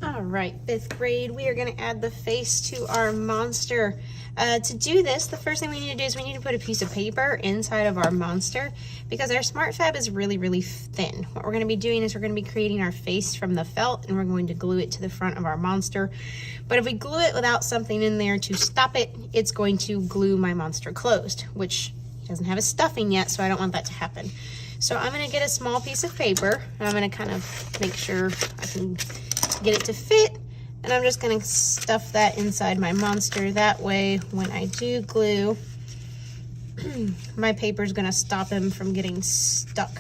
All right, 5th grade, we are going to add the face to our monster. To do this, the first thing we need to do is we need to put a piece of paper inside of our monster because our Smart Fab is really, really thin. What we're going to be doing is we're going to be creating our face from the felt and we're going to glue it to the front of our monster. But if we glue it without something in there to stop it, it's going to glue my monster closed, which he doesn't have a stuffing yet, so I don't want that to happen. So I'm going to get a small piece of paper and I'm going to kind of make sure I can get it to fit, and I'm just going to stuff that inside my monster. That way when I do glue, my paper is going to stop him from getting stuck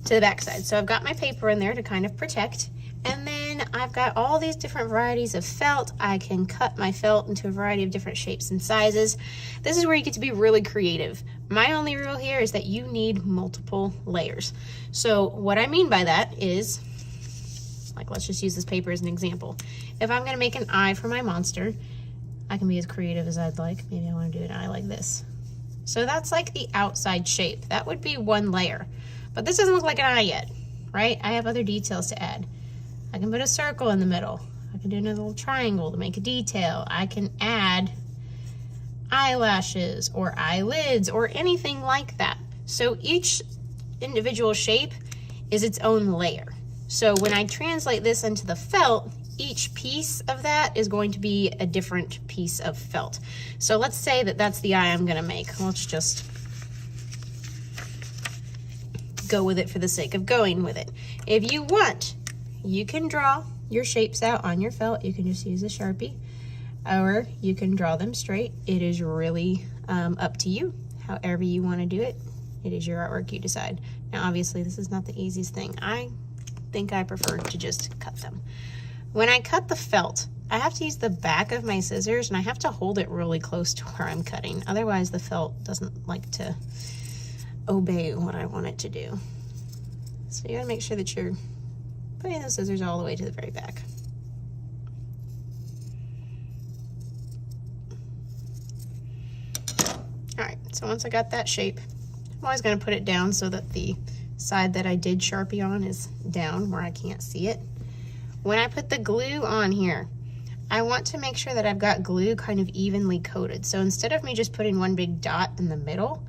to the back side. So I've got my paper in there to kind of protect, and then I've got all these different varieties of felt. I can cut my felt into a variety of different shapes and sizes. This is where you get to be really creative. My only rule here is that you need multiple layers. So what I mean by that is, like, let's just use this paper as an example. If I'm going to make an eye for my monster, I can be as creative as I'd like. Maybe I want to do an eye like this. So that's like the outside shape. That would be one layer. But this doesn't look like an eye yet, right? I have other details to add. I can put a circle in the middle. I can do another little triangle to make a detail. I can add eyelashes or eyelids or anything like that. So each individual shape is its own layer. So when I translate this into the felt, each piece of that is going to be a different piece of felt. So let's say that that's the eye I'm going to make. Let's just go with it for the sake of going with it. If you want, you can draw your shapes out on your felt. You can just use a Sharpie, or you can draw them straight. It is really up to you. However you want to do it, it is your artwork, you decide. Now obviously this is not the easiest thing. I think I prefer to just cut them. When I cut the felt, I have to use the back of my scissors and I have to hold it really close to where I'm cutting. Otherwise the felt doesn't like to obey what I want it to do. So you gotta make sure that you're putting the scissors all the way to the very back. All right, so once I got that shape, I'm always gonna put it down so that the side that I did Sharpie on is down where I can't see it. When I put the glue on here, I want to make sure that I've got glue kind of evenly coated. So instead of me just putting one big dot in the middle,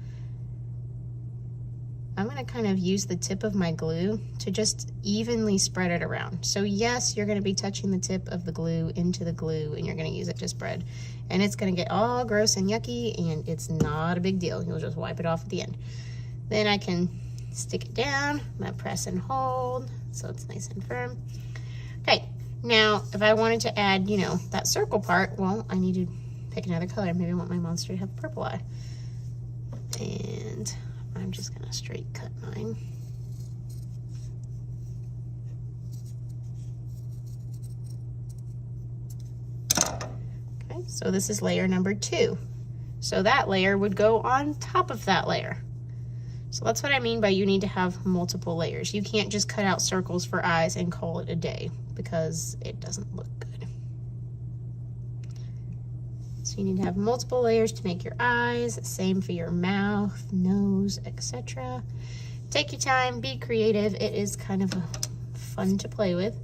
I'm going to kind of use the tip of my glue to just evenly spread it around. So yes, you're going to be touching the tip of the glue into the glue and you're going to use it to spread. And it's going to get all gross and yucky and it's not a big deal. You'll just wipe it off at the end. Then I can stick it down. I'm going to press and hold so it's nice and firm. Okay, now if I wanted to add, you know, that circle part, well, I need to pick another color. Maybe I want my monster to have a purple eye. And I'm just gonna straight cut mine. Okay, so this is layer number 2. So that layer would go on top of that layer. So that's what I mean by you need to have multiple layers. You can't just cut out circles for eyes and call it a day because it doesn't look good. So you need to have multiple layers to make your eyes, same for your mouth, nose, etc. Take your time, be creative. It is kind of fun to play with.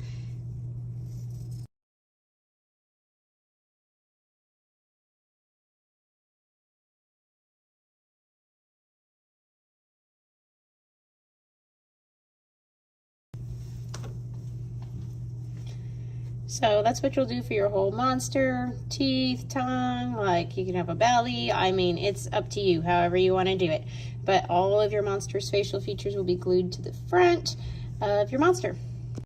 So that's what you'll do for your whole monster, teeth, tongue, like you can have a belly. I mean, it's up to you, however you want to do it. But all of your monster's facial features will be glued to the front of your monster.